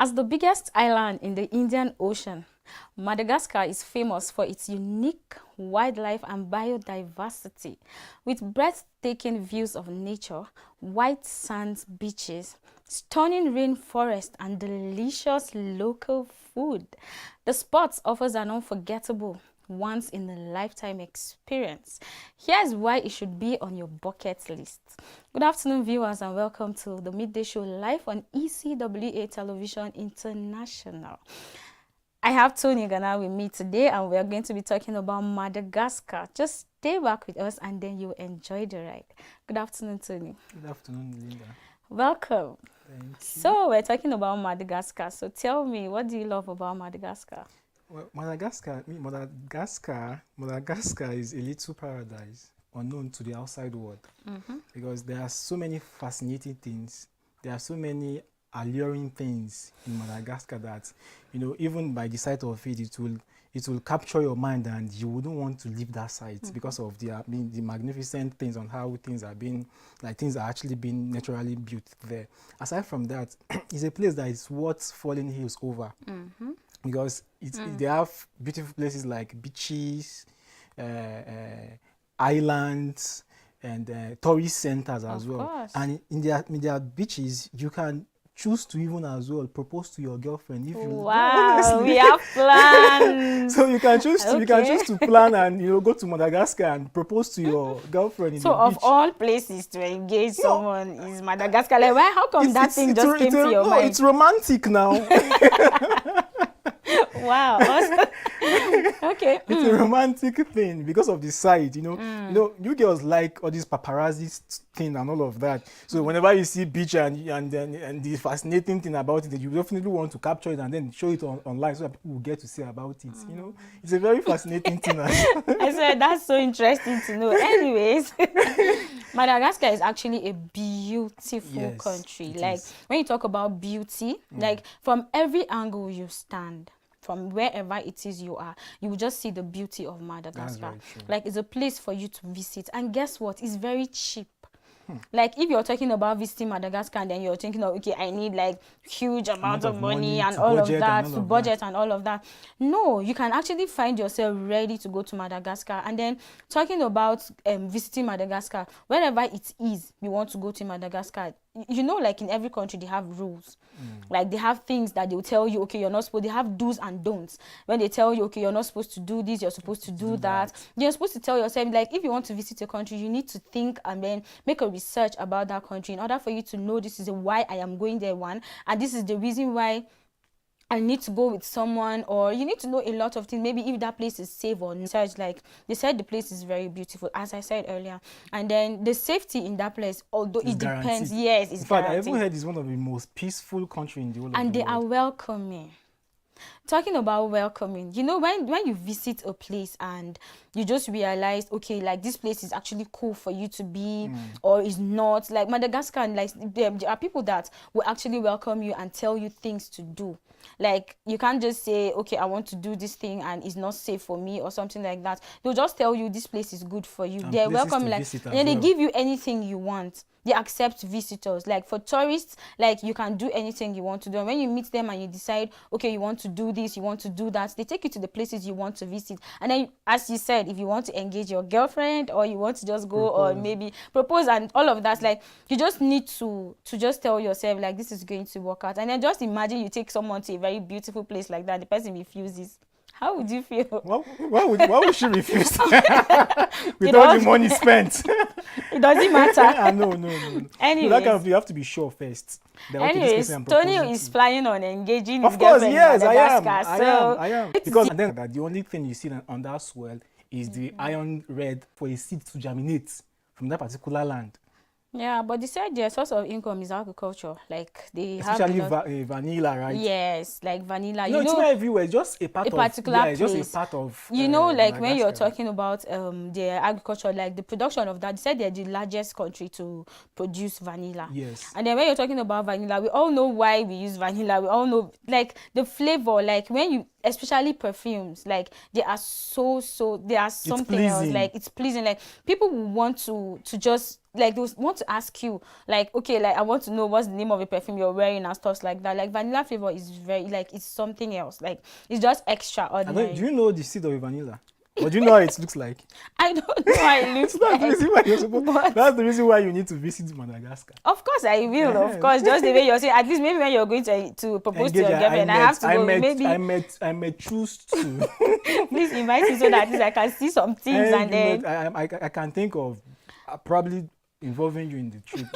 As the biggest island in the Indian Ocean, Madagascar is famous for its unique wildlife and biodiversity. With breathtaking views of nature, white sands beaches, stunning rainforest, and delicious local food, the spot offers an unforgettable once in a lifetime experience. Here's why it should be on your bucket list. Good afternoon, viewers, and welcome to the Midday Show live on ECWA Television International. I have Tony Ghana with me today, and we're going to be talking about Madagascar. Just stay back with us, and then you'll enjoy the ride. Good afternoon, Tony. Good afternoon, Linda. Welcome. Thank you. So we're talking about Madagascar. So tell me, what do you love about Madagascar? Well, Madagascar is a little paradise unknown to the outside world because there are so many fascinating things. There are so many alluring things in Madagascar that, even by the sight of it, it will capture your mind, and you wouldn't want to leave that site because of the magnificent things on how things are actually being naturally built there. Aside from that, it's a place that is worth falling heels over. Because they have beautiful places like beaches, islands, and tourist centers as well. Course. And in their beaches, you can choose to even as well propose to your girlfriend if you Wow, we have plans. So you can choose to Okay. plan and go to Madagascar and propose to your girlfriend in So the of beach. all places to engage someone is Madagascar. Like, why? How come that thing just came to your mind? It's romantic now. Wow. Awesome. Okay. It's a romantic thing because of the site, you girls like all these paparazzi thing and all of that. So whenever you see beach and the fascinating thing about it, you definitely want to capture it and then show it online so that people will get to see about it. It's a very fascinating thing. I said that's so interesting to know. Anyways, Madagascar is actually a beautiful country. it Like is. when you talk about beauty, like from every angle you stand, from wherever it is you are, you will just see the beauty of Madagascar. very true. Like it's a place for you to visit. And guess what? It's very cheap. Like if you're talking about visiting Madagascar and then you're thinking of, okay, I need like huge amount of money and to all of budget that, and all to of budget that. and all of that. No, you can actually find yourself ready to go to Madagascar. And then talking about visiting Madagascar, wherever it is you want to go to Madagascar, like in every country they have rules. Like they have things that they will tell you, okay, you're not supposed, they have do's and don'ts. When they tell you, okay, you're not supposed to do this, you're supposed to do that. You're supposed to tell yourself, like, if you want to visit a country, you need to think and then make a research about that country in order for you to know this is why I am going there, one, and this is the reason why I need to go with someone, or you need to know a lot of things. Maybe if that place is safe or such. Like they said, the place is very beautiful, as I said earlier. And then the safety in that place, although It's it depends, guaranteed. yes, it's In fact, I guaranteed. even heard it's one of the most peaceful countries in the whole of And the they are world. welcoming. Talking about welcoming, when you visit a place and you just realize, okay, like this place is actually cool for you to be, or is not. Like Madagascar, and like there are people that will actually welcome you and tell you things to do. Like you can't just say, okay, I want to do this thing and it's not safe for me or something like that. They'll just tell you this place is good for you. And They're places welcoming, to like, visit and as then they well. give you anything you want. They accept visitors. Like for tourists, like you can do anything you want to do. And when you meet them and you decide, okay, you want to do this, you want to do that, they take you to the places you want to visit. And then, as you said, if you want to engage your girlfriend or you want to just go or maybe propose and all of that, like you just need to just tell yourself, like, this is going to work out. And then just imagine you take someone to a very beautiful place like that, the person refuses. How would you feel? Why would she refuse? With all the money spent. It doesn't matter. No. Anyways. That kind of, you have to be sure first. That, okay, this Anyways, person I'm Tony proposing is to. planning on engaging Of his course, girlfriend yes, in I am. Madagascar. I am. Because and then the only thing you see on that swell is the iron red for a seed to germinate from that particular land. Yeah, but they said their source of income is agriculture. Like they Especially have a lot, vanilla, right? yes, like vanilla. No, it's not everywhere. It's just a part of particular it's just place. a part of. Like when you're Madagascar. talking about their agriculture, like the production of that, they said they're the largest country to produce vanilla. Yes. And then when you're talking about vanilla, we all know why we use vanilla. We all know like the flavor, like when you, especially perfumes, like they are they are something else. pleasing. Like it's pleasing. Like people will want to just like they want to ask you, like, okay, like I want to know what's the name of a perfume you're wearing and stuff like that. Like vanilla flavor is very, like, it's something else. Like it's just extraordinary. Do you know the seed of a vanilla? Or do you know how it looks like? I don't know how it looks So that's the like. reason why you're supposed. But That's the reason why you need to visit Madagascar. of course I will, of Yeah. course. Just the way you're saying, at least maybe when you're going to propose to Engage, your girlfriend, I have to go. Maybe I may choose to. please invite me so that at least I can see some things and then. I can think of probably involving you in the trip.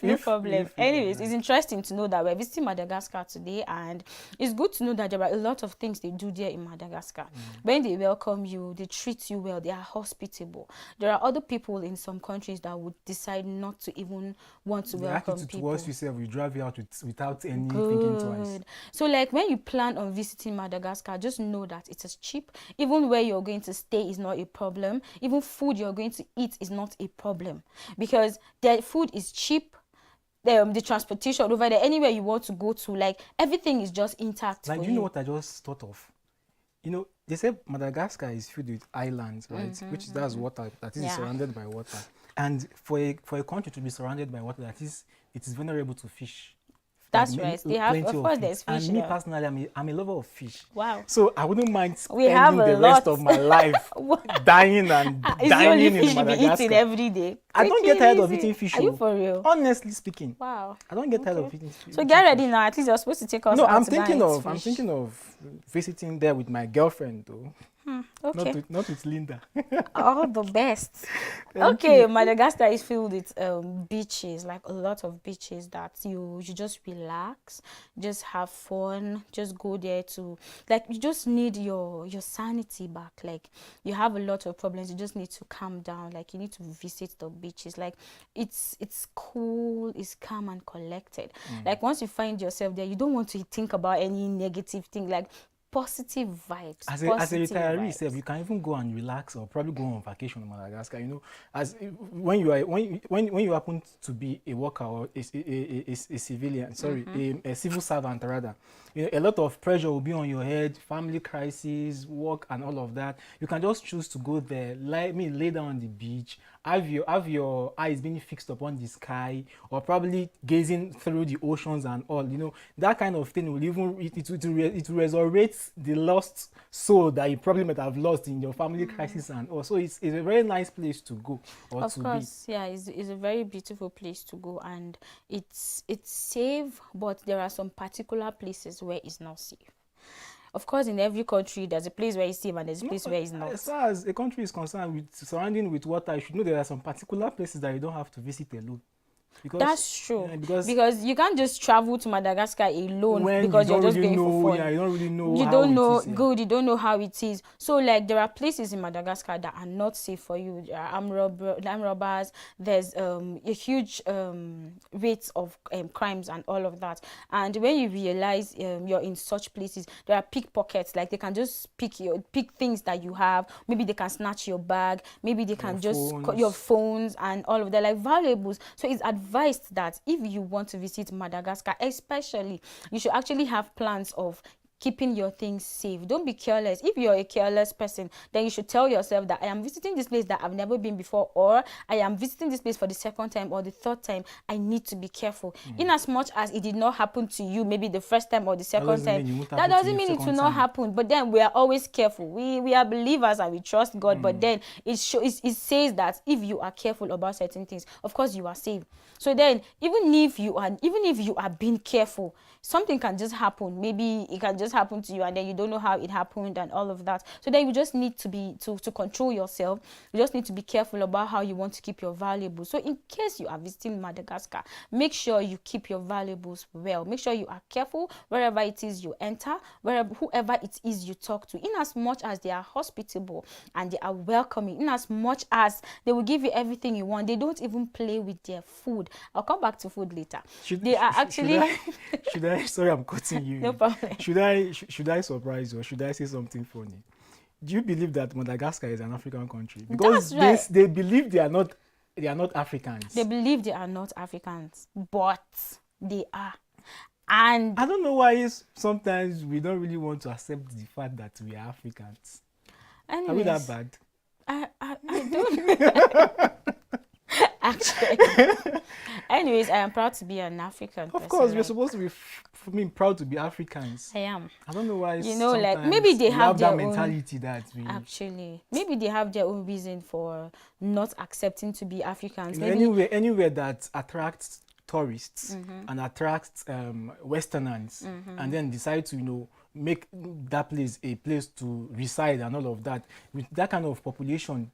No problem. if- Anyways, it's interesting to know that we're visiting Madagascar today, and it's good to know that there are a lot of things they do there in Madagascar. When they welcome you, they treat you well, they are hospitable. There are other people in some countries that would decide not to even want to the welcome attitude people. towards yourself, you drive you out without any thinking twice. Good. So like when you plan on visiting Madagascar, just know that it is cheap. Even where you're going to stay is not a problem. Even food you're going to eat is not a problem, because the food is cheap. The transportation over there, anywhere you want to go to, like everything is just intact. Like, for you know what I just thought of? You know, they say Madagascar is filled with islands, right? Which that's water, that is Yeah. surrounded by water. And for a country to be surrounded by water, that is, it is vulnerable to fish. That's Like, right. They have, plenty of course, it. there's fish And me there. personally, I'm a lover of fish. Wow. So I wouldn't mind We have spending a the rest lot. of my life dying and Is the only dining fish in you be eating Madagascar. every day? I don't Take get it tired of easy. eating fish. Are you oh. for real? Honestly speaking, Wow. I don't get tired of Okay. eating fish. So get ready now. At least you're supposed to take us No, out I'm to go and thinking eat of I'm fish. thinking of visiting there with my girlfriend though. Okay. Not with Linda. All the best. Thank Okay, you. Madagascar is filled with beaches, like a lot of beaches that you just relax, just have fun, just go there to, like, you just need your sanity back. Like you have a lot of problems, you just need to calm down. Like you need to visit the beaches. Like it's cool, it's calm and collected. Like once you find yourself there, you don't want to think about any negative thing. Like positive vibes. As a positive retiree, vibes. self, you can even go and relax or probably go on vacation in Madagascar. You know, as when you happen to be a worker or a civilian, sorry, a civil servant rather, you know, a lot of pressure will be on your head, family crisis, work, and all of that. You can just choose to go there, lay down on the beach, have your eyes being fixed upon the sky, or probably gazing through the oceans and all. You know, that kind of thing will even it will resurrect the lost soul that you probably might have lost in your family crisis and all. So it's a very nice place to go or Of to course, yeah, it's a very beautiful place to go, and it's safe, but there are some particular places where it's not safe. Of course, in every country, there's a place where it's safe and there's a place where it's be. not. As far as a country is concerned, with surrounding with water, you should know there are some particular places that you don't have to visit alone. Because, That's true. yeah, because you can't just travel to Madagascar alone when because you you're don't just really going know, for fun. yeah, you don't really know You how don't it know is, yeah. good, you don't know how it is. So like there are places in Madagascar that are not safe for you. There are armed robbers, there's a huge rates of crimes and all of that. And when you realize you're in such places, there are pickpockets. Like they can just pick things that you have. Maybe they can snatch your bag, maybe they can just cut your phones and all of that, like valuables. So it's advised that if you want to visit Madagascar, especially, you should actually have plans of keeping your things safe. Don't be careless. If you're a careless person, then you should tell yourself that I am visiting this place that I've never been before, or I am visiting this place for the second time or the third time. I need to be careful. In as much as it did not happen to you maybe the first time or the second time, that doesn't mean it will not happen. But then we are always careful. We are believers and we trust God, but then it says that if you are careful about certain things, of course you are safe. So then even if you are being careful, something can just happen. Maybe it can just happen to you and then you don't know how it happened and all of that. So then you just need to be to control yourself. You just need to be careful about how you want to keep your valuables. So in case you are visiting Madagascar, make sure you keep your valuables well. Make sure you are careful wherever it is you enter, whoever it is you talk to, in as much as they are hospitable and they are welcoming, in as much as they will give you everything you want. They don't even play with their food. I'll come back to food later. Sorry, I'm cutting you. No problem. Should I surprise you or should I say something funny? Do you believe that Madagascar is an African country? Because That's right. they believe they are not Africans. They believe they are not Africans, but they are. And I don't know why sometimes we don't really want to accept the fact that we are Africans. anyways, Are we that bad? I don't Actually. Anyways, I am proud to be an African Of person. course, we're Like, supposed to be, for me, proud to be Africans. I am. I don't know why You know, like sometimes maybe they we have that their own. mentality that we, Actually, maybe they have their own reason for not accepting to be Africans. you know, Maybe anywhere that attracts tourists and attracts Westerners, and then decide to, you know, make that place a place to reside and all of that. With that kind of population,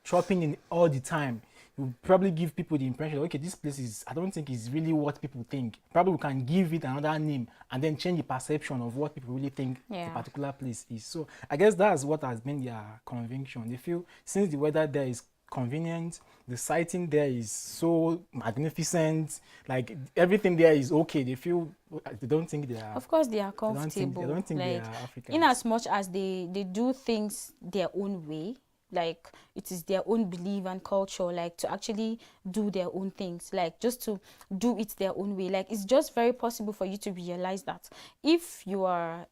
shopping in all the time, you probably give people the impression, okay, this place is, I don't think is really what people think. Probably we can give it another name and then change the perception of what people really think Yeah. a particular place is. So I guess that's what has been their conviction. They feel since the weather there is convenient, the sighting there is so magnificent, like everything there is okay, they feel, they don't think they are, of course they are they don't think, comfortable. they don't think they Like, are Africans. in as much as they do things their own way, like it is their own belief and culture, like to actually do their own things, like just to do it their own way. Like, it's just very possible for you to realize that if you are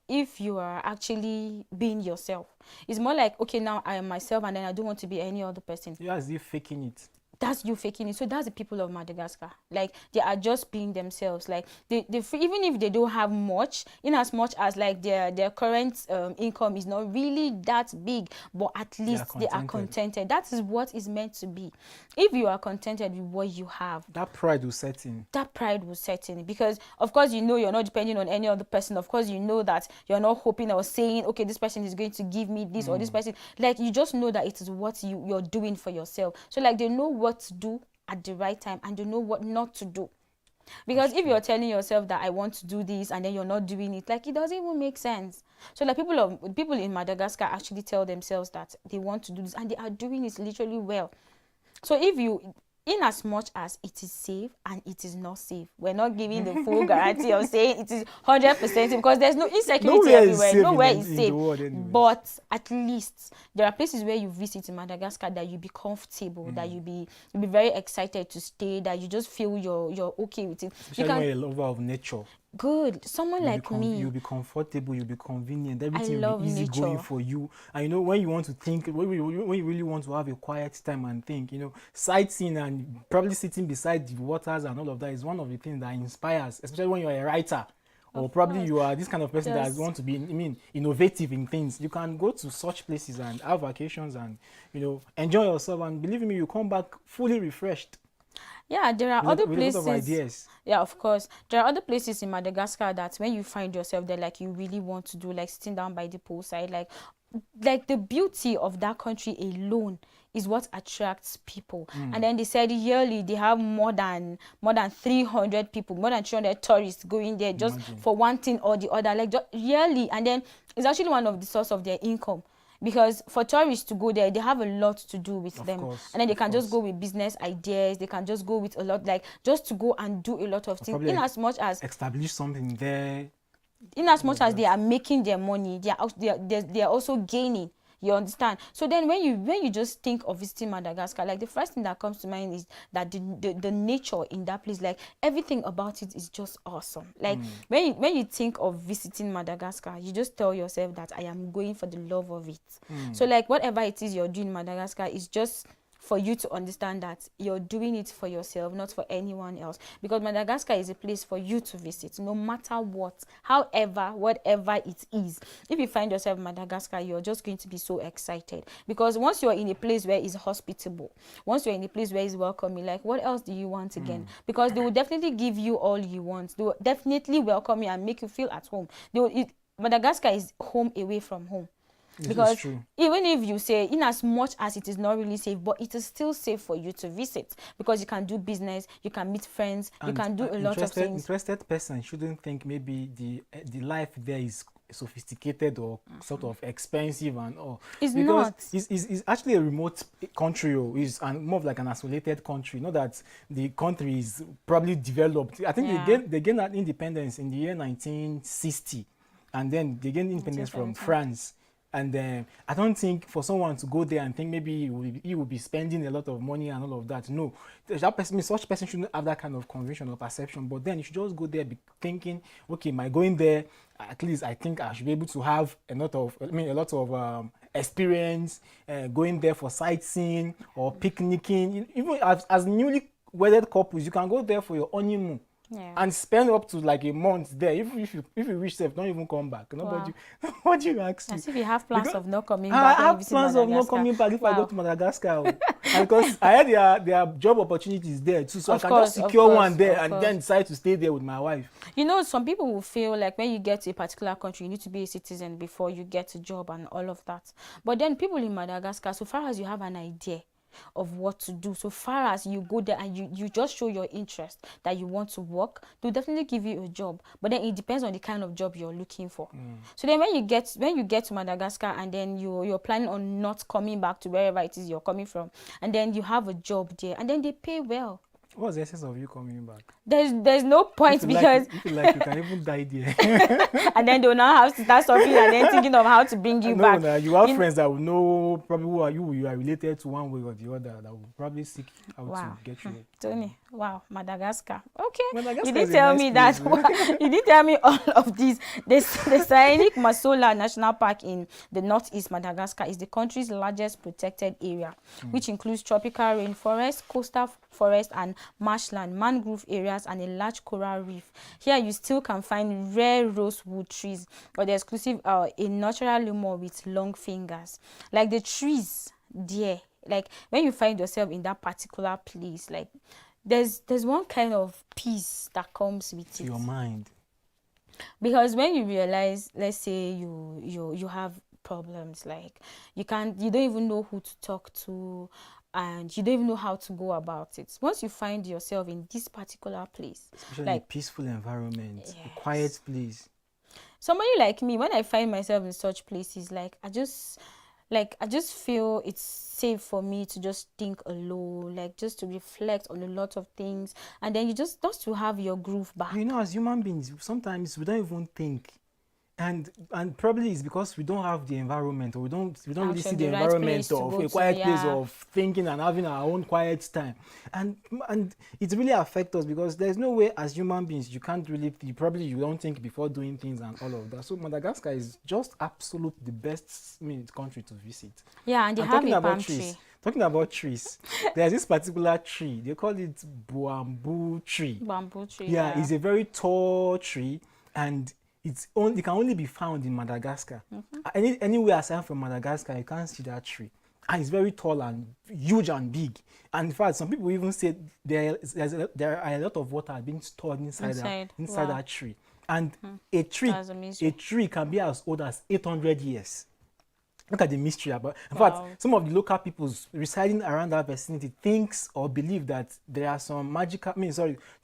actually being yourself, it's more like, okay, now I am myself and then I don't want to be any other person. You're as if faking it. That's you faking it. So that's the people of Madagascar. Like, they are just being themselves. Like, they even if they don't have much, in as much as like their current income is not really that big, but at least they are contented. That is what is meant to be. If you are contented with what you have, that pride will set in. That pride will set in, because of course you know you're not depending on any other person. Of course you know that you're not hoping or saying, okay, this person is going to give me this or this person. Like, you just know that it is what you're doing for yourself. So like, they know what to do at the right time and they know what not to do. Because if you're telling yourself that I want to do this and then you're not doing it, like, it doesn't even make sense. So like, people in Madagascar actually tell themselves that they want to do this and they are doing it literally well. So if you, in as much as it is safe and it is not safe, we're not giving the full guarantee of saying it is 100% safe, because there's no insecurity everywhere. Nowhere is safe. But at least there are places where you visit in Madagascar that you be comfortable, that you be very excited to stay, that you just feel you're okay with it. Especially when you're a lover of nature. Good. Someone like me. You'll be comfortable, you'll be convenient, everything will be easy nature. going for you. And you know, when you want to think, when you really want to have a quiet time and think, you know, sightseeing and probably sitting beside the waters and all of that is one of the things that inspires, especially when you're a writer. Or probably you are this kind of person that want to be, innovative in things. You can go to such places and have vacations and, you know, enjoy yourself. And believe me, you come back fully refreshed. Yeah, there are other places. With a lot of ideas. Yeah, of course. There are other places in Madagascar that when you find yourself there, like, you really want to do, like sitting down by the poolside, like the beauty of that country alone is what attracts people. And then they said yearly they have more than 300 people, more than 300 tourists going there just for one thing or the other, like just yearly. And then it's actually one of the source of their income. Because for tourists to go there, they have a lot to do with them. And then they can just go with business ideas. They can just go with a lot, like, just to go and do a lot of things. In as much as establish something there. In as much as they are making their money, they are also gaining. You understand? So then when you just think of visiting Madagascar, like, the first thing that comes to mind is that the nature in that place, like, everything about it is just awesome. Like, when you think of visiting Madagascar, you just tell yourself that I am going for the love of it. So like, whatever it is you're doing in Madagascar is just for you to understand that you're doing it for yourself, not for anyone else. Because Madagascar is a place for you to visit, no matter what, however, whatever it is. If you find yourself in Madagascar, you're just going to be so excited. Because once you're in a place where it's hospitable, once you're in a place where it's welcoming, like, what else do you want again? Because they will definitely give you all you want. They will definitely welcome you and make you feel at home. Madagascar is home away from home. Because even if you say, in as much as it is not really safe, but it is still safe for you to visit, because you can do business, you can meet friends, you can do a lot of things. Interested person shouldn't think maybe the life there is sophisticated or sort of expensive and all. It's because not. It's actually a remote country, it's more of like an isolated country. Not that the country is probably developed. I think they gained that independence in the year 1960, and then they gained independence from France. And I don't think for someone to go there and think maybe he will be spending a lot of money and all of that. No, such person shouldn't have that kind of conviction or perception. But then you should just go there thinking, okay, by going there, at least I think I should be able to have a lot of experience, going there for sightseeing or picnicking. Even as newly wedded couples, you can go there for your honeymoon. Yeah. And spend up to like a month there. If you reach safe, don't even come back. Nobody, Wow. nobody asks you. As if you have plans Because of not coming I back when you have visit plans of not Madagascar. coming back if I go Wow. to Madagascar. And because I heard there are job opportunities there too, so Of I can course, just of secure course, one there of and course. then decide to stay there with my wife. You know, some people will feel like when you get to a particular country, you need to be a citizen before you get a job and all of that. But then people in Madagascar, so far as you have an idea of what to do, so far as you go there and you just show your interest that you want to work, they'll definitely give you a job. But then it depends on the kind of job you're looking for. So then when you get to Madagascar and then you're planning on not coming back to wherever it is you're coming from, and then you have a job there and then they pay well, What's the essence of you coming back? there's no point, If you because like, if you like, you can even die there. and then they'll now have to start suffering and then thinking of how to bring you No, back. nah, you have You- friends that will know probably who you are related to one way or the other that will probably seek out Wow. to get you. Tony, wow, Madagascar. Okay, Madagascar you didn't is a tell nice me place, that. You didn't tell me all of this. The Scenic Masola National Park in the northeast Madagascar is the country's largest protected area, which includes tropical rainforest, coastal forest, and marshland, mangrove areas, and a large coral reef. Here, you still can find rare rosewood trees, or the exclusive a natural lemur with long fingers, like the trees there. Like when you find yourself in that particular place, like there's one kind of peace that comes with To it, your mind. because when you realize, let's say you have problems, like you don't even know who to talk to, and you don't even know how to go about it. Once you find yourself in this particular place, Especially like a peaceful environment, yes, a quiet place. somebody like me, when I find myself in such places, like I just feel it's safe for me to just think alone, like just to reflect on a lot of things, and then you just to have your groove back. You know, as human beings, sometimes we don't even think. And probably it's because we don't have the environment, or we don't really see Actually, the the right environment place to of go a to, quiet place yeah. of thinking and having our own quiet time. And it really affects us, because there's no way as human beings you can't really, you don't think before doing things and all of that. So Madagascar is just absolute the best country to visit. Yeah, and they And have talking a about palm trees, tree. talking about trees, there's this particular tree, they call it bamboo tree. Bamboo tree. Yeah, it's a very tall tree, and it can only be found in Madagascar. Anywhere aside from Madagascar, you can't see that tree. And it's very tall and huge and big. And in fact, some people even say there are a lot of water being stored inside Wow. that tree. And a That's amazing. tree can be as old as 800 years. Look at the mystery about. In Wow. fact, some of the local peoples residing around that vicinity thinks or believe that there are some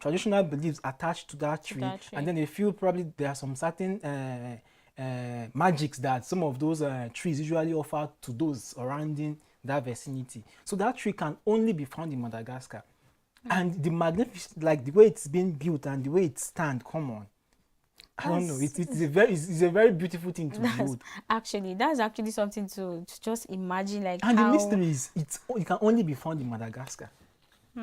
traditional beliefs attached to that tree, and then they feel probably there are some certain magics that some of those trees usually offer to those surrounding that vicinity. So that tree can only be found in Madagascar, and the magnificent, like the way it's been built and the way it stands, come on. I don't know. It's a very beautiful thing to build. Actually, that's actually something to just imagine, like And how... the mystery is, it can only be found in Madagascar.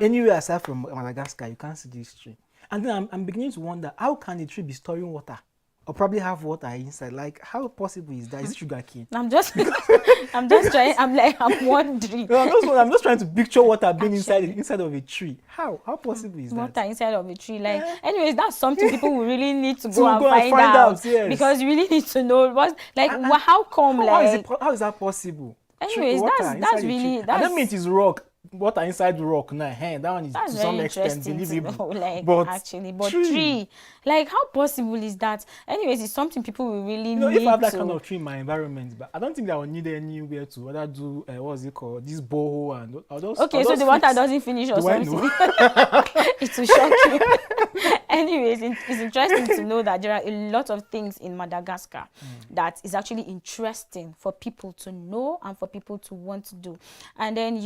Anywhere aside from Madagascar, you can't see this tree. And then I'm beginning to wonder, how can a tree be storing water, or probably have water inside? Like, how possible is that? Is it sugarcane? I'm just trying. I'm wondering. No, I'm just trying to picture water being inside of a tree. How possible is that? Water inside of a tree. Like, anyways, that's something people will really need to go and find find out. Yes. Because you really need to know what, like, how come, how is that possible? Anyways, that's really, I don't mean it is rock. Water inside the rock now, that one is to some extent believable. But tree, like, how possible is that? Anyways, it's something people will really need. If I have that kind of tree in my environment, but I don't think that I will need anywhere to whether do what's it called, this borehole and all those. Okay, so the water doesn't finish or something. It will shock you. Anyways, it's interesting to know that there are a lot of things in Madagascar that is actually interesting for people to know and for people to want to do. And then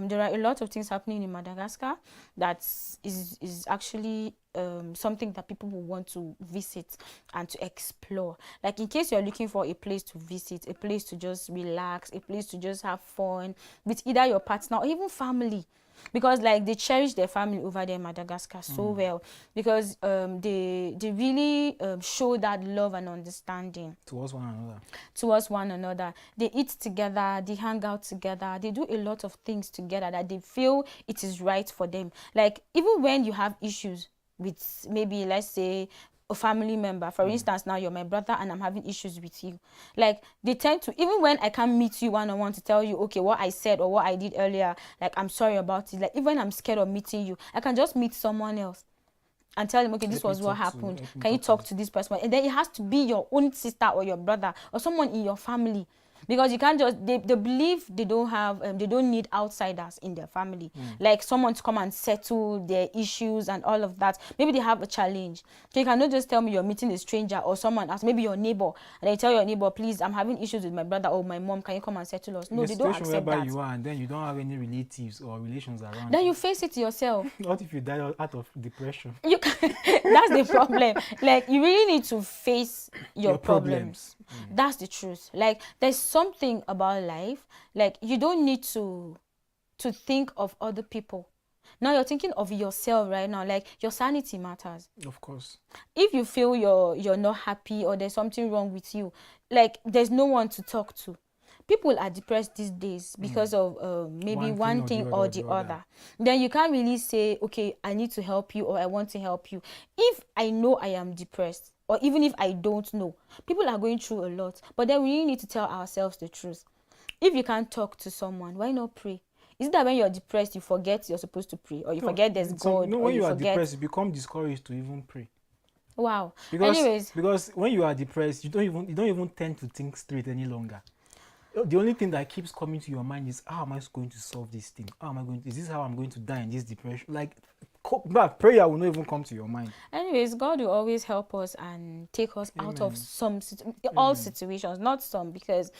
there are a lot of things happening in Madagascar that is actually something that people will want to visit and to explore. Like, in case you're looking for a place to visit, a place to just relax, a place to just have fun with either your partner or even family. because like they cherish their family over there in Madagascar so well, because they really show that love and understanding towards one another. They eat together, they hang out together, they do a lot of things together that they feel it is right for them. Like even when you have issues with, maybe let's say, a family member, for instance, now you're my brother and I'm having issues with you, like they tend to, even when I can't meet you one-on-one to tell you, okay, what I said or what I did earlier, like I'm sorry about it, like even when I'm scared of meeting you, I can just meet someone else and tell them, okay, this was what happened, can you talk to this person? And then it has to be your own sister or your brother or someone in your family, because you can't just, they believe they don't have they don't need outsiders in their family, like someone to come and settle their issues and all of that. Maybe they have a challenge, so you cannot just tell me you're meeting a stranger or someone else, maybe your neighbor, and then tell your neighbor, please, I'm having issues with my brother or my mom, can you come and settle us? No, they don't accept that. You are, and then you don't have any relatives or relations around, then you face it yourself. What if you die out of depression? You can, that's the problem. Like you really need to face your problems. That's the truth. Like there's something about life, like you don't need to think of other people. Now you're thinking of yourself right now. Like your sanity matters. Of course. If you feel you're not happy or there's something wrong with you, like there's no one to talk to. People are depressed these days because of maybe one thing or the other. Then you can't really say, okay, I need to help you or I want to help you. If I know I am depressed, or even if I don't know, people are going through a lot. But then we really need to tell ourselves the truth. If you can't talk to someone, why not pray? Is it that when you're depressed, you forget you're supposed to pray, or you forget there's God? No, when you are depressed, you become discouraged to even pray. Wow. Because when you are depressed, you don't even tend to think straight any longer. The only thing that keeps coming to your mind is, how am I going to solve this thing? Is this how I'm going to die in this depression? Like, prayer will not even come to your mind. Anyways, God will always help us and take us out of all situations, not some, because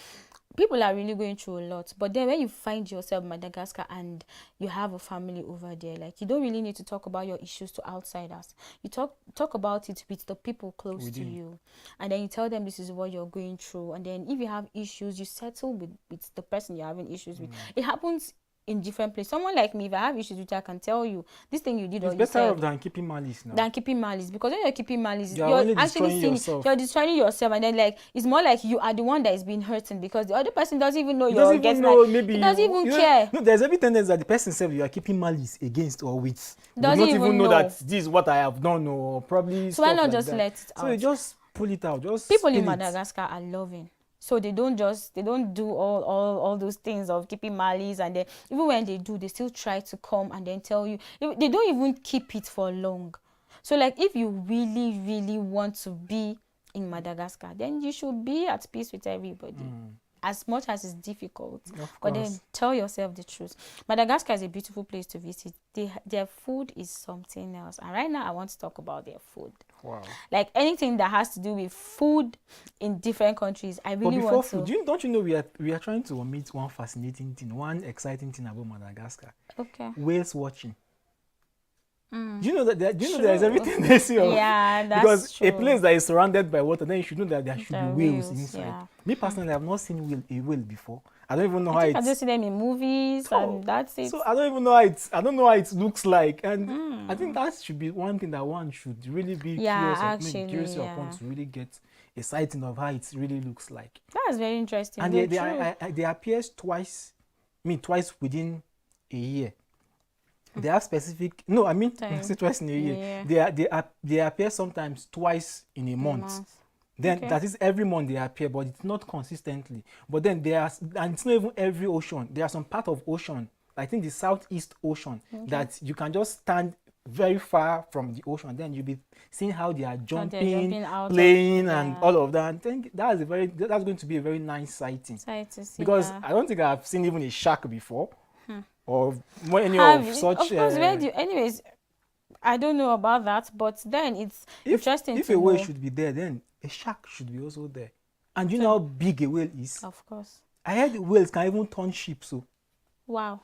people are really going through a lot. But then when you find yourself in Madagascar and you have a family over there, like you don't really need to talk about your issues to outsiders. You talk about it with the people close to you, and then you tell them this is what you're going through. And then if you have issues, you settle with the person you're having issues with. It happens in different places. Someone like me, if I have issues with you, I can tell you this thing you did or you said. It's better than keeping malice now. Because when you're keeping malice, you're actually you're destroying yourself, and then like it's more like you are the one that is being hurting, because the other person doesn't even know you're getting. He doesn't even care. No, there's every tendency that the person self you are keeping malice against or with doesn't even know that this is what I have done, or probably. So why not just let it out? So you just pull it out. People in Madagascar are loving. So they don't do all those things of keeping malice, and then even when they do, they still try to come and then tell you. They don't even keep it for long. So like if you really, really want to be in Madagascar, then you should be at peace with everybody. As much as it's difficult, but then tell yourself the truth. Madagascar is a beautiful place to visit. Their food is something else, and right now I want to talk about their food. Wow! Like anything that has to do with food in different countries, I really want to. Food, don't you know we are trying to omit one fascinating thing, one exciting thing about Madagascar? Okay. Whales watching. Do you know that? There's everything they see? Yeah, that's because true. A place that is surrounded by water, then you should know that there should be whales inside. Yeah. Me personally, I've not seen a whale before. I don't even know I just see them in movies, and that's it. So I don't even know how it looks like, and I think that should be one thing that one should really be curious upon, to really get a sighting of how it really looks like. That's very interesting. And they appear twice within a year. They have specific. No, I mean twice in a year. Yeah. They appear sometimes twice in a month. Then that is every month they appear, but it's not consistently. But then and it's not even every ocean. There are some part of ocean, I think the Southeast Ocean, that you can just stand very far from the ocean. Then you'll be seeing how they are jumping playing, and all of that. I think that's going to be a very nice sighting. Because I don't think I've seen even a shark before. Or any of such. Of course, anyways, I don't know about that, but then it's interesting. If a whale should be there, then a shark should be also there. And you know how big a whale is? Of course. I heard whales can even turn sheep. So. Wow.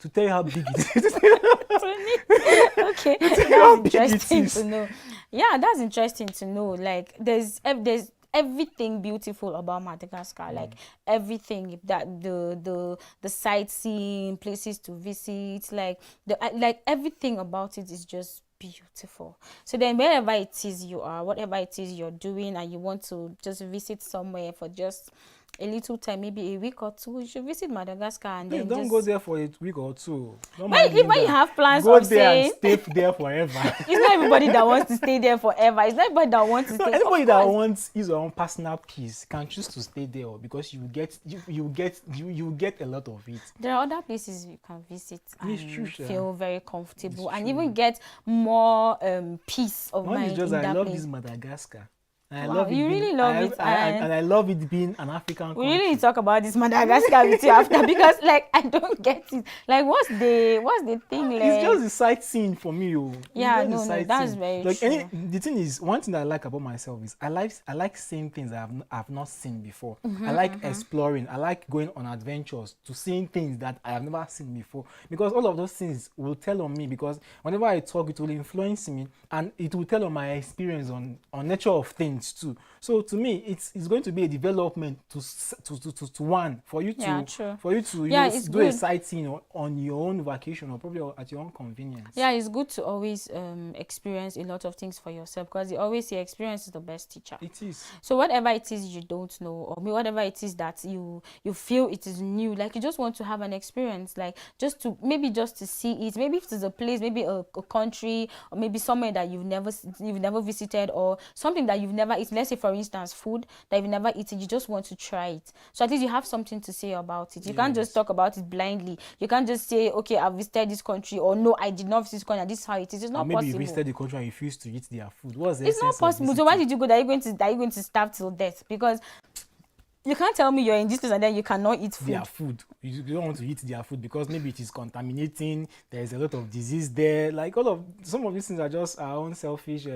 To tell you how big it is. Okay, that's interesting to know. Yeah, that's interesting to know. Like there's everything beautiful about Madagascar. Like everything that the sightseeing, places to visit, like everything about it is just beautiful. So then wherever it is you are, whatever it is you're doing, and you want to just visit somewhere for just a little time, maybe a week or two, you should visit Madagascar. And Please then don't just go there for a week or two. Don't when, mind even you Linda. have plans Go of there and saying stay there forever. it's not everybody that wants to stay there forever. It's not everybody that wants to So stay. anybody Of that course, wants his own personal peace can choose to stay there, because you get a lot of it. there are other places you can visit It's and true, sha. feel very comfortable It's and true. even get more peace of One is mind just in I that love place. this Madagascar. And I Wow, love it you being, really love it, and I love it being an African We country. really need to talk about this Madagascar with you after, because like I don't get it. Like what's the thing? Like It's just the sightseeing for me, oh. It's yeah, just the no, that's sightseeing. very Like true. the thing is, one thing that I like about myself is I like seeing things that I've not seen before. I like exploring. I like going on adventures to seeing things that I have never seen before, because all of those things will tell on me. Because whenever I talk, it will influence me, and it will tell on my experience on nature of things too. So to me, it's going to be a development to one for you to Yeah, true. you Yeah, know, it's do a good. sightseeing on your own vacation, or probably at your own convenience. Yeah, it's good to always experience a lot of things for yourself, because they always say experience is the best teacher. It is. So whatever it is you don't know, or whatever it is that you feel it is new, like you just want to have an experience, like just to see it. Maybe if it is a place, maybe a country, or maybe somewhere that you've never visited, or something that you've never eaten. Let's say for instance, food that you've never eaten, you just want to try it. So at least you have something to say about it. You can't just Yes. talk about it blindly. You can't just say, okay, I've visited this country, or no, I did not visit this country, and this is how it is. It's Or not maybe you possible. visited the country and refused to eat their food. What's the It's not essence of possible. So visiting? why did you go? That you're going to starve till death? Because you can't tell me you're in this place and then you cannot eat food. Their food? You don't want to eat their food because maybe it is contaminating. There is a lot of disease there. Like some of these things are just our own selfish.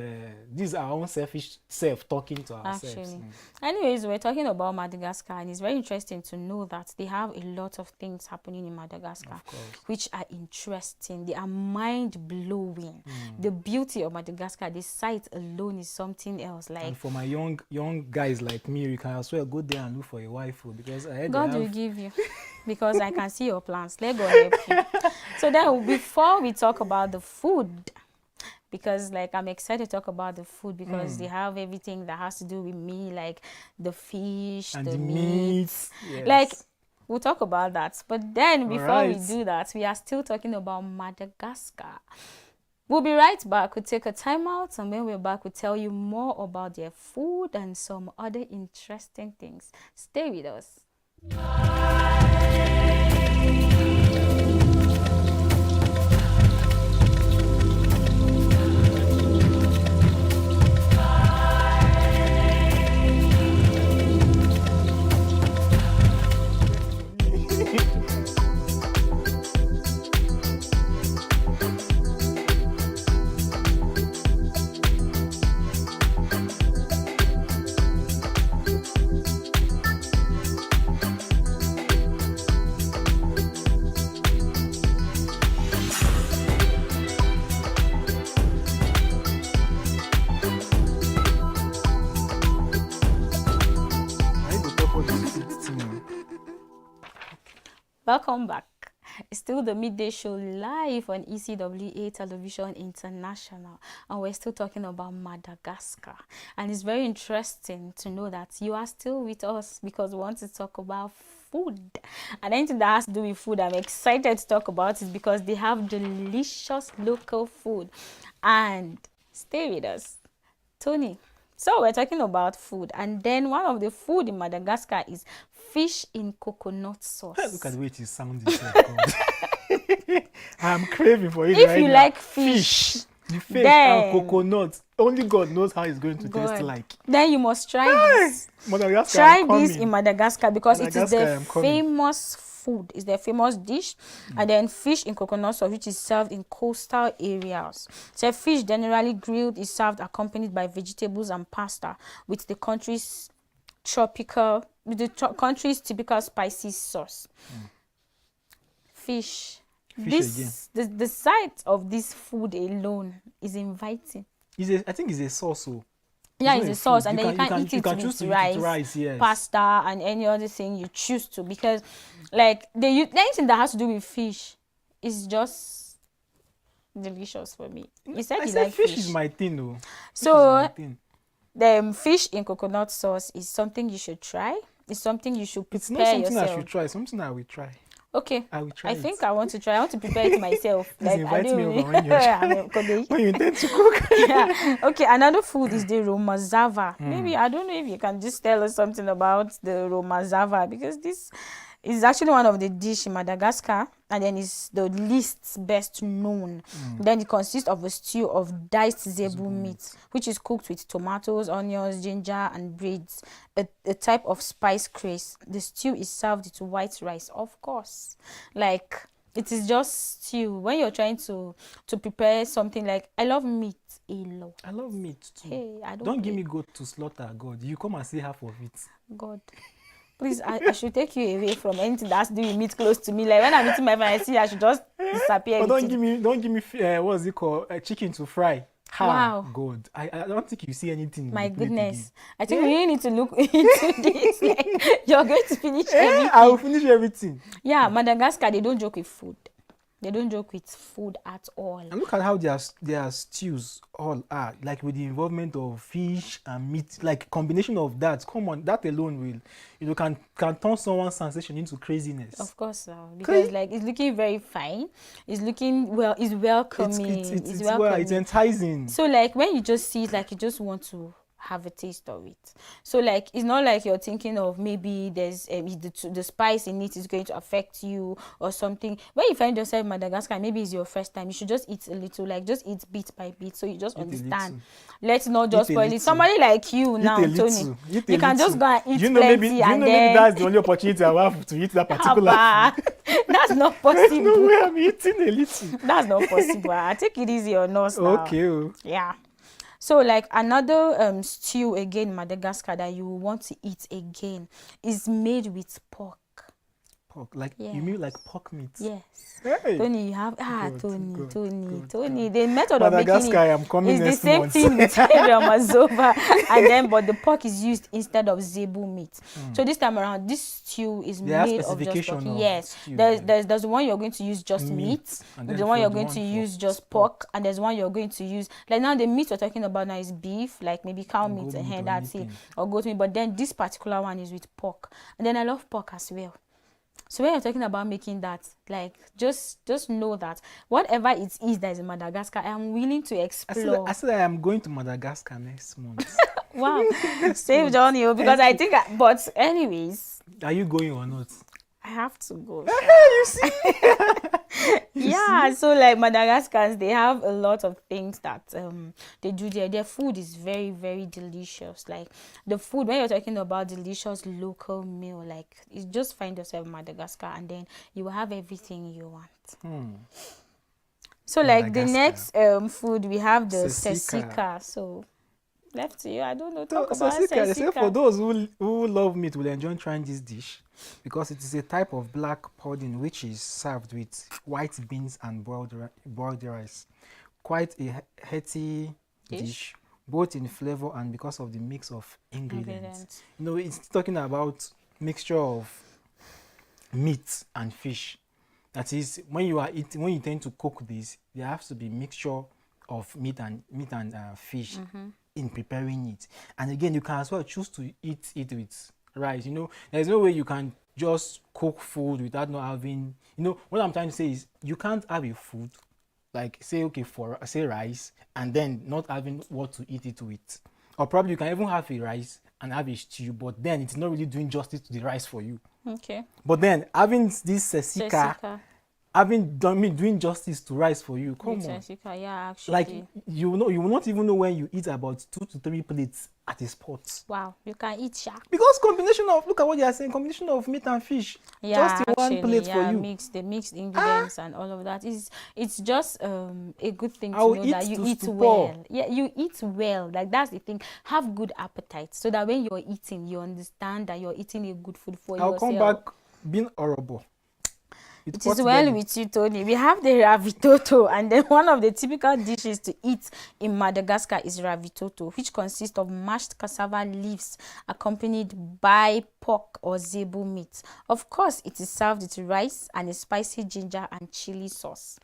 These are our own selfish self talking to ourselves. Actually. Anyways, we're talking about Madagascar, and it's very interesting to know that they have a lot of things happening in Madagascar, Of course. which are interesting. They are mind blowing. The beauty of Madagascar, the sight alone is something else. Like And for my young guys like me, you can as well go there and look for a wife, because I heard God they will have, give you, because I can see your plans. Let God help you. So then, before we talk about the food, because like I'm excited to talk about the food, because they have everything that has to do with me, like the fish, and the the meat. meat. Yes. Like we'll talk about that. But then before we Alright. do that, we are still talking about Madagascar. We'll be right back. We'll take a time out, and when we're back, we'll tell you more about their food and some other interesting things. Stay with us. I need to talk about this food thing. Welcome back. It's still the Midday Show live on ECWA Television International, and we're still talking about Madagascar. And it's very interesting to know that you are still with us, because we want to talk about food. And anything that has to do with food, I'm excited to talk about it, because they have delicious local food. And stay with us, Tony. So we're talking about food, and then one of the food in Madagascar is fish in coconut sauce. Look at the way it is sounding. God. I'm craving for it If right you now. like fish, The fish then- and coconut. Only God knows how it's going to taste God, like. then you must try this. Madagascar, Try I'm this coming. in Madagascar, because it is Madagascar, their I'm coming. famous food. It's their famous dish. And then fish in coconut sauce, which is served in coastal areas. So fish generally grilled is served accompanied by vegetables and pasta with the country's country's typical spicy sauce. Fish. The sight of this food alone is inviting. I think it's a sauce. Oh. Yeah, not it's a a sauce, food. and then you can eat You it can choose with to eat it with rice, rice. Yes. pasta, and any other thing you choose to. Because, like, anything that has to do with fish is just delicious for me. You said I you said like fish is fish, my thing, though. Fish is my so thing. the fish in coconut sauce is something you should try. It's something you should It's not prepare something I should yourself. try. Something I will try. Okay, I will try I it. think I want to try. I want to prepare it myself. Please Like, I invite me don't over really. when you're I'm a colleague. when you intend to cook. Yeah. Okay. Another food is the romazava. Hmm. Maybe I don't know if you can just tell us something about the romazava, because this is actually one of the dish in Madagascar, and then it's the least best known. Then it consists of a stew of diced zebu meat, which is cooked with tomatoes, onions, ginger, and breads, a type of spice cress. The stew is served with white rice, of course. Like, it is just stew. When you're trying to prepare something, like, I love meat a lot. I love meat too. Hey, I Don't give play. me goat to slaughter, God. You come and see half of it. God. Please, I should take you away from anything that's doing meat close to me. Like, when I'm eating my friend, I see I should just disappear But with don't give me what's it called? Chicken to fry. Ha, Wow. God. I don't think you see anything in My the plate goodness. again. I think we really need to look into this. Like, you're going to finish everything. I will finish everything. Yeah, Madagascar, they don't joke with food. They don't joke with food at all. And look at how their stews all are, like with the involvement of fish and meat, like combination of that. Come on, that alone will, can turn someone's sensation into craziness. Of course, because like, it's looking very fine. It's looking well. It's welcoming. It's welcoming. well, it's enticing. So, like, when you just see it, like, you just want to have a taste of it. So, like, it's not like you're thinking of maybe there's the spice in it is going to affect you or something. When you find yourself in Madagascar, maybe it's your first time, you should just eat a little, like, just eat bit by bit, so you just Eat a understand. little. Let's not just Eat a spoil it. little. Somebody like you Eat now, a Tony, little. Eat a you can just little. go and eat Do you know plenty, maybe and maybe then that's the only opportunity I have to eat that particular food? Abba, that's not There's no possible. way I'm eating a little. That's not possible. I take it easy on us now. Okay. Oh. Yeah. So, like, another stew again in Madagascar that you want to eat again is made with pork. Pork, like Yes. you mean like pork meat? Yes. Hey. Tony, you have God, Tony. God. The method of making Madagascar, it I'm coming is the next same month. thing with Ramazova, and then but the pork is used instead of zebu meat. So this time around, this stew is They have made of just specification pork. of Yes, stew, there's the one you're going to use just meat. and There's then the one for you're the going one to for use just pork, and there's one you're going to use, like, now the meat we're talking about now is beef, like maybe cow meat, Goat and meat or that's it, anything. or goat meat. But then this particular one is with pork, and then I love pork as well. So when you're talking about making that, like, just know that whatever it is that is in Madagascar, I am willing to explore. I said I am going to Madagascar next month. Wow, save journey, because I think. But anyways, Are you going or not? I have to go. You see? Yeah, so like Madagascans, they have a lot of things that they do there. Their food is very, very delicious. Like, the food, when you're talking about delicious local meal, like, you just find yourself in Madagascar, and then you will have everything you want. So, like, the next food, we have the sesika. So, left to you. I don't know. Talk about Sesika, they say for sesika. those who love meat will enjoy trying this dish because it is a type of black pudding which is served with white beans and boiled rice. Quite a hearty dish, both in flavor and because of the mix of ingredients. It's talking about mixture of meat and fish. That is, when you tend to cook this, there has to be mixture of meat and fish in preparing it. And again, you can as well choose to eat it with rice. There's no way you can just cook food without not having. What I'm trying to say is you can't have a food like, say, okay, for say rice, and then not having what to eat it with. Or probably you can even have a rice and have a stew, but then it's not really doing justice to the rice for you. Okay. But then having this sesika, doing justice to rice for you. Come on. Sesika, yeah, actually. Like, you will not even know when you eat about 2 to 3 plates at a spot. Wow, you can eat shark. Because look at what you are saying, combination of meat and fish. Yeah, just in one plate for you. The mixed ingredients and all of that it's just a good thing to I'll know eat that you to eat stupor. well. Yeah, you eat well. Like, that's the thing. Have good appetite so that when you're eating, you understand that you're eating a good food for I'll yourself. come back being horrible. It is well with you, Tony. We have the ravitoto, and then one of the typical dishes to eat in Madagascar is ravitoto, which consists of mashed cassava leaves accompanied by pork or zebu meat. Of course, it is served with rice and a spicy ginger and chili sauce.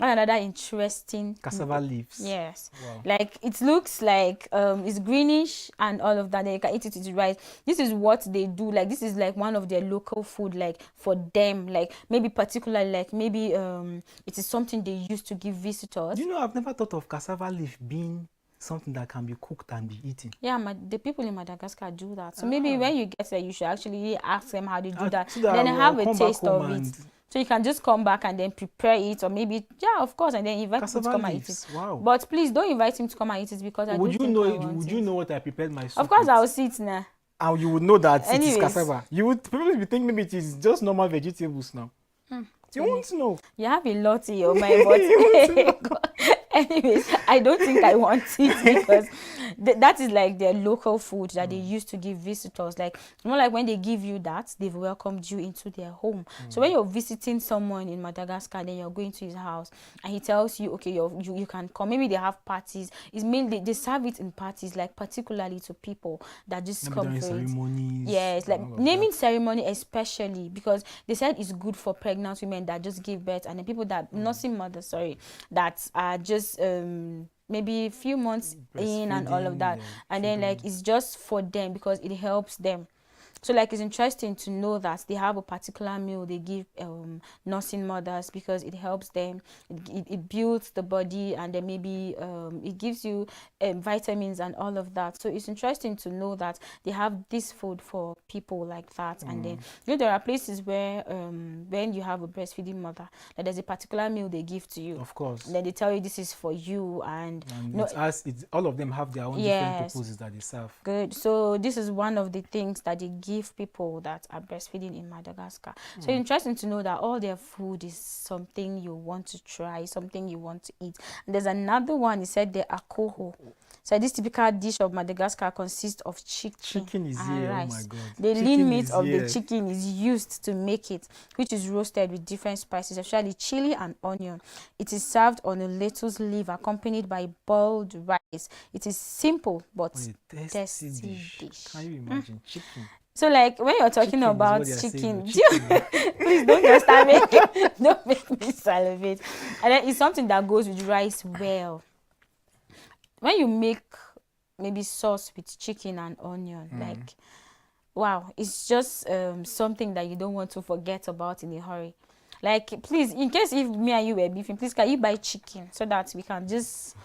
Another interesting cassava leaves. Yes. Wow. Like it looks like it's greenish and all of that. Then you can eat it with rice. This is what they do. Like this is like one of their local food, like for them. Like maybe particularly like maybe it is something they used to give visitors. You know, I've never thought of cassava leaf being something that can be cooked and be eaten. Yeah, the people in Madagascar do that. So maybe when you get there, you should actually ask them how they do that. So that then have a come taste back of home it. So you can just come back and then prepare it, or maybe of course, and then invite people to come and eat it. Wow. But please don't invite him to come and eat it because would you know what I prepared my soup Of course, with? I'll see it now. And you would know that Anyways. it is cassava. You would probably be thinking maybe it is just normal vegetables now. You won't know. You have a lot in your mind, but anyways, I don't think I want it because that is like their local food that they used to give visitors. Like more like when they give you that, they've welcomed you into their home. So when you're visiting someone in Madagascar, then you're going to his house and he tells you, okay, you can come. Maybe they have parties. It's mainly they serve it in parties, like particularly to people that just Maybe come during for ceremonies. Yes, like naming ceremony especially because they said it's good for pregnant women that just give birth and the people that nursing mothers, that are just maybe a few months in and all of that, and then like it's just for them because it helps them. So like it's interesting to know that they have a particular meal they give nursing mothers because it helps them, it builds the body, and then maybe it gives you vitamins and all of that. So it's interesting to know that they have this food for people like that. And then there are places where when you have a breastfeeding mother, like there's a particular meal they give to you. Of course. And then they tell you this is for you, and all of them have their own different purposes that they serve. Good. So this is one of the things that they give people that are breastfeeding in Madagascar. So it's interesting to know that all their food is something you want to try, something you want to eat. And there's another one, he said the akoho. So this typical dish of Madagascar consists of chicken is and here. rice. Oh my God. The lean meat of the chicken is used to make it, which is roasted with different spices, especially chili and onion. It is served on a lettuce leaf accompanied by boiled rice. It is simple but tasty dish. Can you imagine chicken? So like when you're talking about chicken, please don't just start making, don't make me salivate. And then it's something that goes with rice well. When you make maybe sauce with chicken and onion, like wow, it's just something that you don't want to forget about in a hurry. Like please, in case if me and you were beefing, please can you buy chicken so that we can just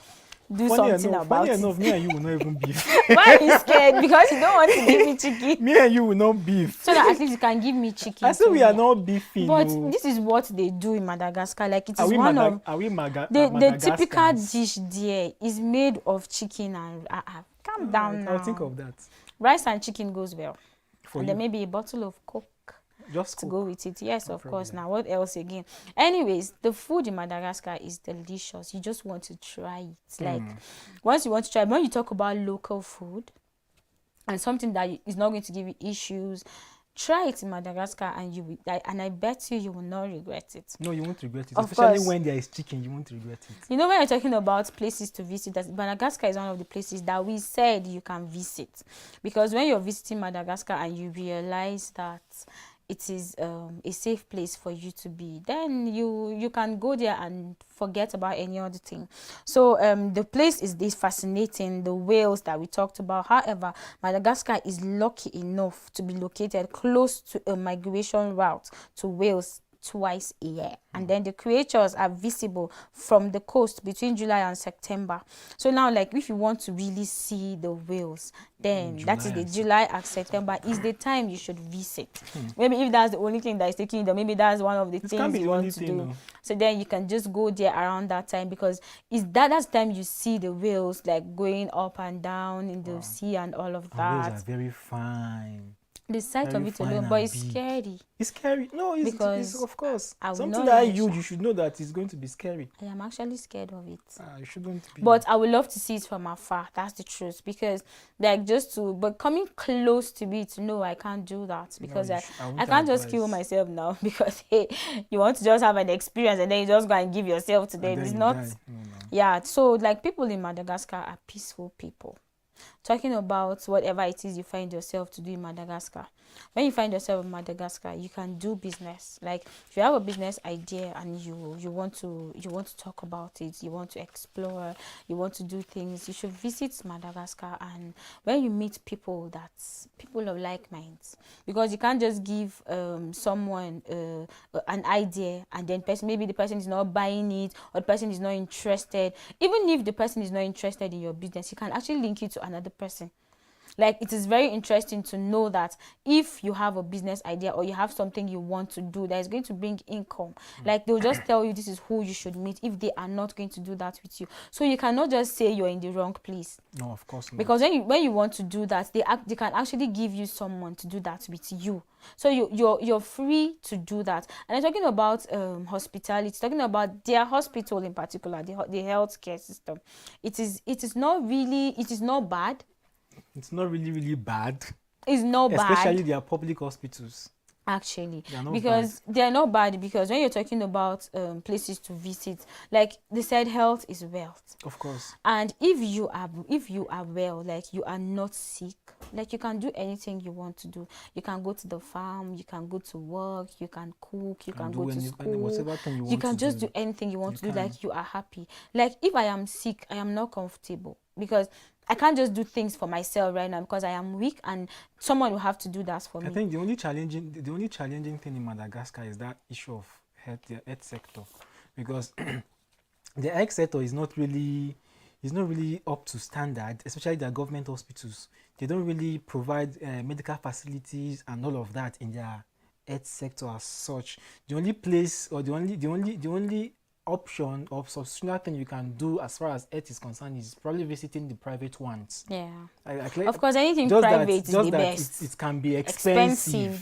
do something about it. Funny enough, me and you will not even beef. Why are you scared? Because you don't want to give me chicken. Me and you will not beef. So that at least you can give me chicken. I said we are not beefing. But this is what they do in Madagascar. Like it is the typical dish there is made of chicken and calm down now. I'll think of that. Rice and chicken goes well. For and you. then maybe a bottle of Coke. Just to cook. go with it. Yes, No of problem. course. Now, what else again? Anyways, the food in Madagascar is delicious. You just want to try it. Like, once you want to try, when you talk about local food and something that is not going to give you issues, try it in Madagascar and you will, and I bet you will not regret it. No, you won't regret it. Of Especially course. when there is chicken, you won't regret it. You know, when you're talking about places to visit, Madagascar is one of the places that we said you can visit. Because when you're visiting Madagascar and you realize that it is a safe place for you to be, then you can go there and forget about any other thing. So the place is this fascinating, the whales that we talked about. However, Madagascar is lucky enough to be located close to a migration route to Wales twice a year, and then the creatures are visible from the coast between July and September. So now, like, if you want to really see the whales, then that is the July and September is the time you should visit. Maybe if that's the only thing that is taking you there, maybe that's one of the things you want to do. No. So then you can just go there around that time, because that's the time you see the whales like going up and down in the sea and all of that. Whales are very fine. The sight very of it fine alone, and but it's big. scary It's scary. No, it's because of course I will something not that lie, huge. Sha. You should know that it's going to be scary. I am actually scared of it. You shouldn't be. But I would love to see it from afar. That's the truth. Because like just to but coming close to it, no, I can't do that No, because I I won't can't just kill advise. myself now because hey, you want to just have an experience and then you just go and give yourself to And them. then It's you not die. No, no. yeah. So like people in Madagascar are peaceful people. Talking about whatever it is you find yourself to do in Madagascar. When you find yourself in Madagascar, you can do business. Like if you have a business idea and you want to talk about it, you want to explore, you want to do things, you should visit Madagascar. And when you meet people, that's people of like minds, because you can't just give someone an idea and then maybe the person is not buying it or the person is not interested. Even if the person is not interested in your business, you can actually link you to another person. Like it is very interesting to know that if you have a business idea or you have something you want to do that is going to bring income, like they'll just tell you this is who you should meet if they are not going to do that with you. So you cannot just say you're in the wrong place. No, of course not. Because when you want to do that, they can actually give you someone to do that with you. So you're free to do that. And I'm talking about hospitality, talking about their hospital in particular, the healthcare system. It is not bad. It's not really bad. It's not Especially bad. their public hospitals. Actually, They are not because bad. they're not bad, because when you're talking about places to visit, like they said, health is wealth. Of course. And if you are well, like you are not sick, like you can do anything you want to do. You can go to the farm, you can go to work, you can cook, you can go to school, whatever thing you you want can to just do. do anything you want You to do, can. like you are happy. Like if I am sick, I am not comfortable because I can't just do things for myself right now because I am weak and someone will have to do that for I me. think the only challenging thing in Madagascar is that issue of the health sector, because the health sector is not really up to standard, especially their government hospitals. They don't really provide medical facilities and all of that in their health sector as such. The only place or the only option of substitutional thing you can do as far as health is concerned is probably visiting the private ones. Yeah. Like, Of course, anything just private that is the just best. it can be Expensive. expensive.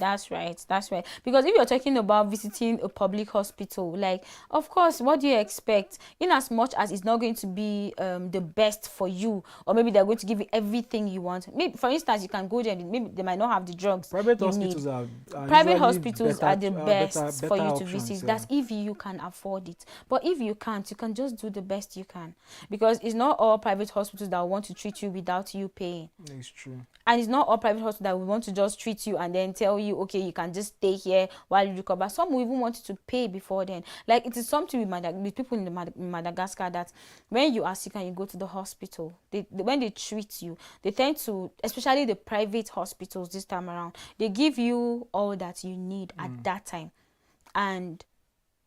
That's right. Because if you're talking about visiting a public hospital, like of course, what do you expect? In as much as it's not going to be the best for you, or maybe they're going to give you everything you want. Maybe for instance, you can go there and maybe they might not have the drugs Private you need. hospitals are Private usually hospitals better are the best for you to options. visit. Yeah. That's if you can afford it. But if you can't, you can just do the best you can, because it's not all private hospitals that want to treat you without you paying. It's true. And it's not all private hospitals that will want to just treat you and then tell you, okay, you can just stay here while you recover. Some will even want you to pay before then. Like it is something with people in Madagascar, that when you are sick and you go to the hospital, when they treat you, they tend to, especially the private hospitals this time around, they give you all that you need at that time. And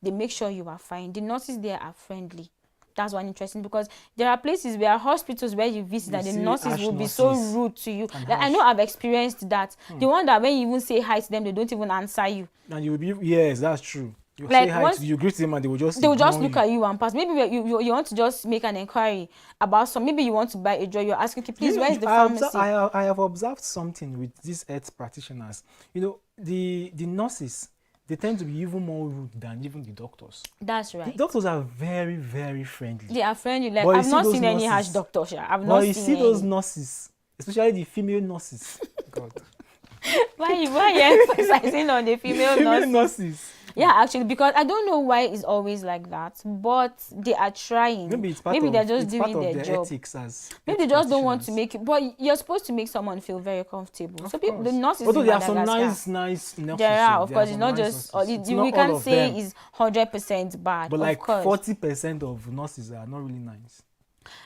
they make sure you are fine. The nurses there are friendly. That's one interesting, because there are places where hospitals where you visit and the nurses will be so rude to you. Like, I know I've experienced that. The one that when you even say hi to them, they don't even answer you. And you will be, yes, that's true. You Like say hi to you, greet them, and they will just look at you and pass. Maybe you want to just make an inquiry about maybe you want to buy a drug. You're asking, okay, please, where is the pharmacy? I have observed something with these health practitioners. You know, the nurses, they tend to be even more rude than even the doctors. That's right. The doctors are very, very friendly. They are friendly. Like I've not seen any harsh doctors. I've not seen. But you see those nurses, especially the female nurses. God. Why you emphasizing on the female nurses? Yeah, actually, because I don't know why it's always like that, but they are trying. Maybe they're just doing their job. Maybe they just don't want to make it. But you're supposed to make someone feel very comfortable. So people, the nurses, although there are some nice nurses. There are, of course. It's not just. We can't say it's 100% bad. But like 40% of nurses are not really nice.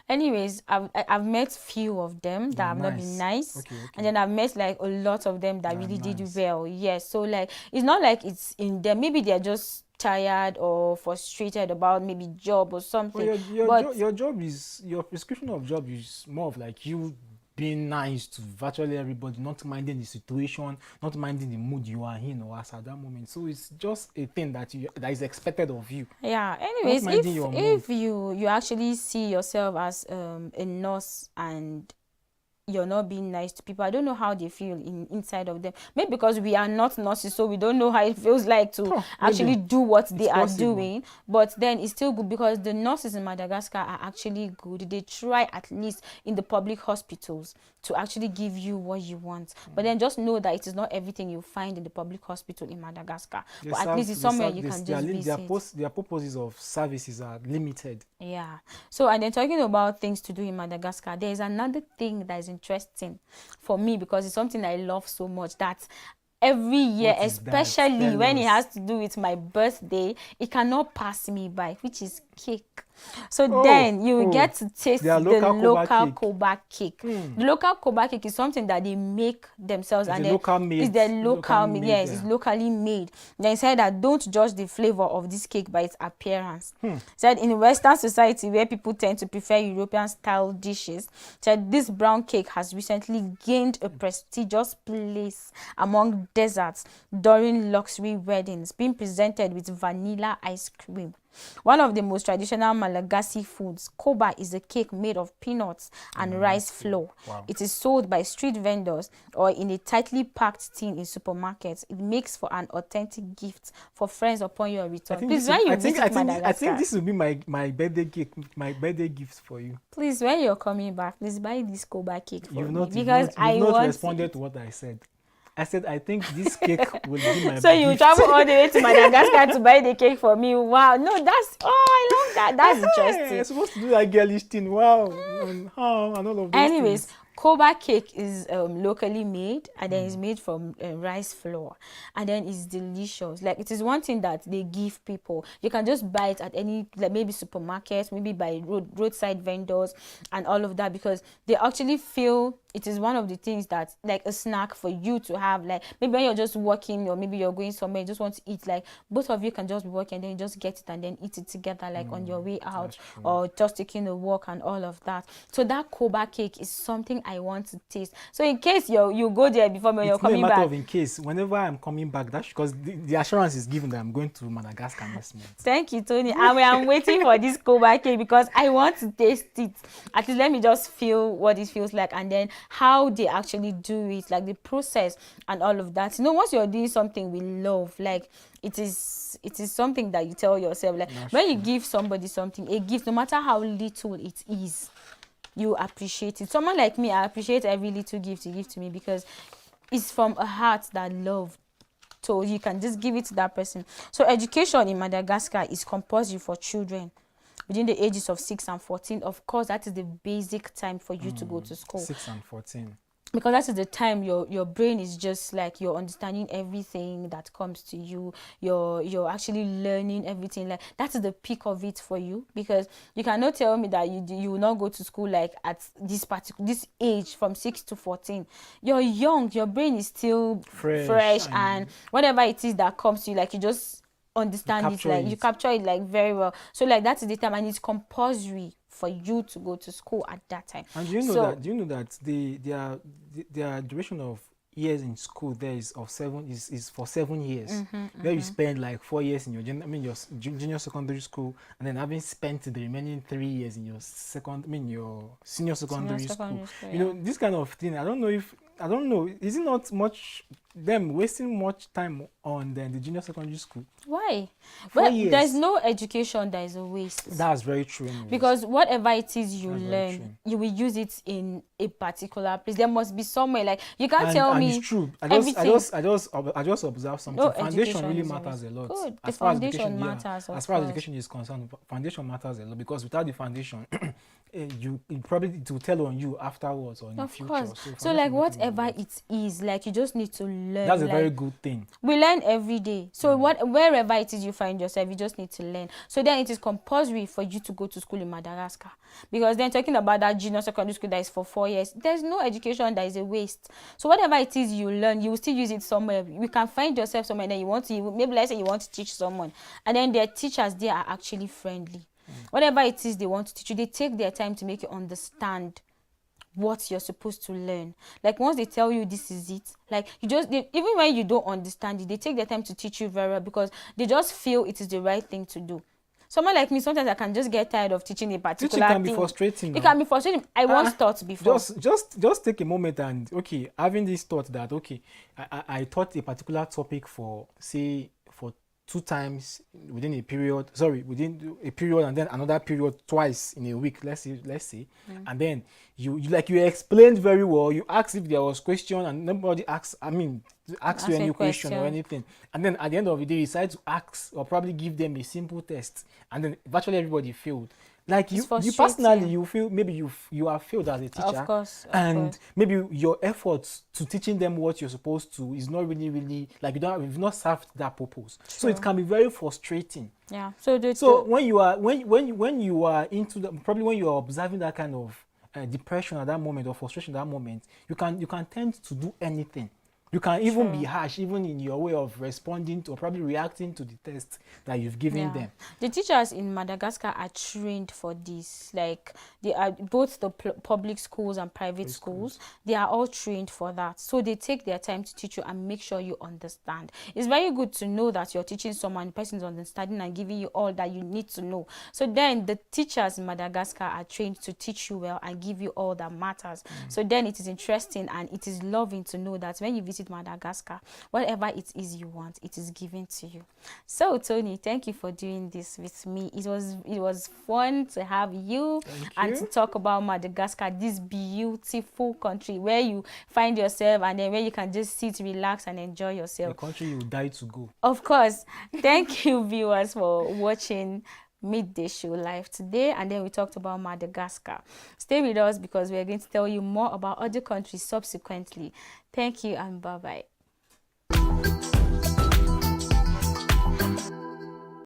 Anyways, I've met few of them that have not been nice, okay. And then I've met like a lot of them that really did well. Yes, so like it's not like it's in them. Maybe they're just tired or frustrated about maybe job or something. Well, your job is, your prescription of job is more of like you being nice to virtually everybody, not minding the situation, not minding the mood you are in or as at that moment. So it's just a thing that is expected of you. Yeah. Anyways, if you actually see yourself as a nurse and you're not being nice to people. I don't know how they feel inside of them. Maybe because we are not nurses, so we don't know how it feels like to actually do what they are doing. But then it's still good because the nurses in Madagascar are actually good. They try, at least in the public hospitals, to actually give you what you want. But then just know that it is not everything you find in the public hospital in Madagascar. But at least it's somewhere you can just visit. Their purposes of services are limited. Yeah. So, and then talking about things to do in Madagascar, there is another thing that is interesting for me because it's something I love so much, that every year, especially when it has to do with my birthday, it cannot pass me by, which is cake. So then you get to taste the local Koba cake. The local Koba cake is something that they make themselves, and it's the local made. Yes, it's locally made. They said that don't judge the flavor of this cake by its appearance. Said in Western society, where people tend to prefer European style dishes, said this brown cake has recently gained a prestigious place among desserts during luxury weddings, being presented with vanilla ice cream. One of the most traditional Malagasy foods, koba, is a cake made of peanuts and rice flour. Wow. It is sold by street vendors or in a tightly packed tin in supermarkets. It makes for an authentic gift for friends upon your return. Please, when you visit Madagascar, I think this will be my birthday cake, my birthday gift for you. Please, when you're coming back, please buy this koba cake for me, because I not responded to what I said. I said, I think this cake will be my So gift. You travel all the way to Madagascar to buy the cake for me. Wow. No, I love that. That's interesting. I'm supposed to do that girlish thing. Wow. And all of those Anyways, things. Koba cake is locally made, and then it's made from rice flour, and then it's delicious. Like, it is one thing that they give people. You can just buy it at any, like, maybe supermarkets, maybe by roadside vendors and all of that, because they actually feel it is one of the things that, like, a snack for you to have. Like, maybe when you're just working, or maybe you're going somewhere, you just want to eat, like, both of you can just be working, and then you just get it and then eat it together, like on your way out, or just taking a walk and all of that. So that koba cake is something I want to taste. So in case you go there before when you're coming back. It's not a matter of in case. Whenever I'm coming back, that's because the assurance is given that I'm going to Madagascar next month. Thank you, Tony. I'm waiting for this koba cake because I want to taste it. At least let me just feel what it feels like, and then how they actually do it, like the process and all of that. You know, once you're doing something we love, like, it is something that you tell yourself, like, when you give somebody something, a gift, no matter how little it is, you appreciate it. Someone like me, I appreciate every little gift you give to me because it's from a heart that love. So you can just give it to that person. So education in Madagascar is compulsory for children within the ages of 6 and 14. Of course, that is the basic time for you to go to school. 6 and 14. Because that is the time your brain is just like, you're understanding everything that comes to you. You're actually learning everything. Like, that is the peak of it for you, because you cannot tell me that you will not go to school like at this age from 6 to 14. You're young. Your brain is still fresh and whatever it is that comes to you, like, you just understand it, like you capture it like very well. So like, that is the time, and it's compulsory for you to go to school at that time. And do you know that their duration of years in school there is for 7 years. There you spend like 4 years in your junior secondary school, and then having spent the remaining 3 years in your senior secondary school. You know, this kind of thing. I don't know. Is it not much them wasting much time on the junior secondary school? Why? Well, there's no education that is a waste. That's very true. Anyways. Because whatever it is you learn, you will use it in a particular place. There must be somewhere. Like, you can't tell me. It's true. I just observe something. No, foundation really matters a lot. Good. The foundation matters. As far as education is concerned, foundation matters a lot, because without the foundation, it will tell on you afterwards or in the future. Of course. So like, whatever it is, like, you just need to learn. That's a very good thing. We learn every day. So wherever it is you find yourself, you just need to learn. So then it is compulsory for you to go to school in Madagascar. Because then, talking about that junior secondary school that is for 4 years, there's no education that is a waste. So whatever it is you learn, you will still use it somewhere. You can find yourself somewhere that you want to, maybe let's say you want to teach someone, and then their teachers there are actually friendly. Whatever it is they want to teach you, they take their time to make you understand what you're supposed to learn. Like, once they tell you this is it, like, even when you don't understand it, they take their time to teach you very well, because they just feel it is the right thing to do. Someone like me, sometimes I can just get tired of teaching a particular Teaching can be thing. frustrating. It can be frustrating. I once taught before. Just take a moment and okay, having this thought that okay, I taught a particular topic for say for 2 times within a period. Sorry, within a period and then another period twice in a week. Let's say, and then you like you explained very well. You asked if there was question and nobody asked. I mean, ask you Ask any a question or question. anything, and then at the end of the day, you decide to ask or probably give them a simple test, and then virtually everybody failed. Like It's you personally, frustrating. you feel maybe you are failed as a teacher, Of and course. maybe your efforts to teaching them what you're supposed to is not really like you've not served that purpose. So it True. can be very frustrating. Yeah. So So when you are when you are into the probably when you are observing that kind of depression at that moment or frustration at that moment, you can tend to do anything. You can even be true. harsh, even in your way of responding to or probably reacting to the test that you've given Yeah. them. The teachers in Madagascar are trained for this. Like they are both the public schools and private Those schools. schools. They are all trained for that. So they take their time to teach you and make sure you understand. It's very good to know that you're teaching someone, the person is understanding and giving you all that you need to know. So then the teachers in Madagascar are trained to teach you well and give you all that matters. So then it is interesting and it is loving to know that when you visit Madagascar, whatever it is you want, it is given to you. So Tony, thank you for doing this with me. It was fun to have you Thank and to you. talk about Madagascar, this beautiful country where you find yourself and then where you can just sit, relax and enjoy The yourself. country you die to go. Of course. Thank you viewers for watching Midday Show live today, and then we talked about Madagascar. Stay with us because we are going to tell you more about other countries subsequently. Thank you and bye bye.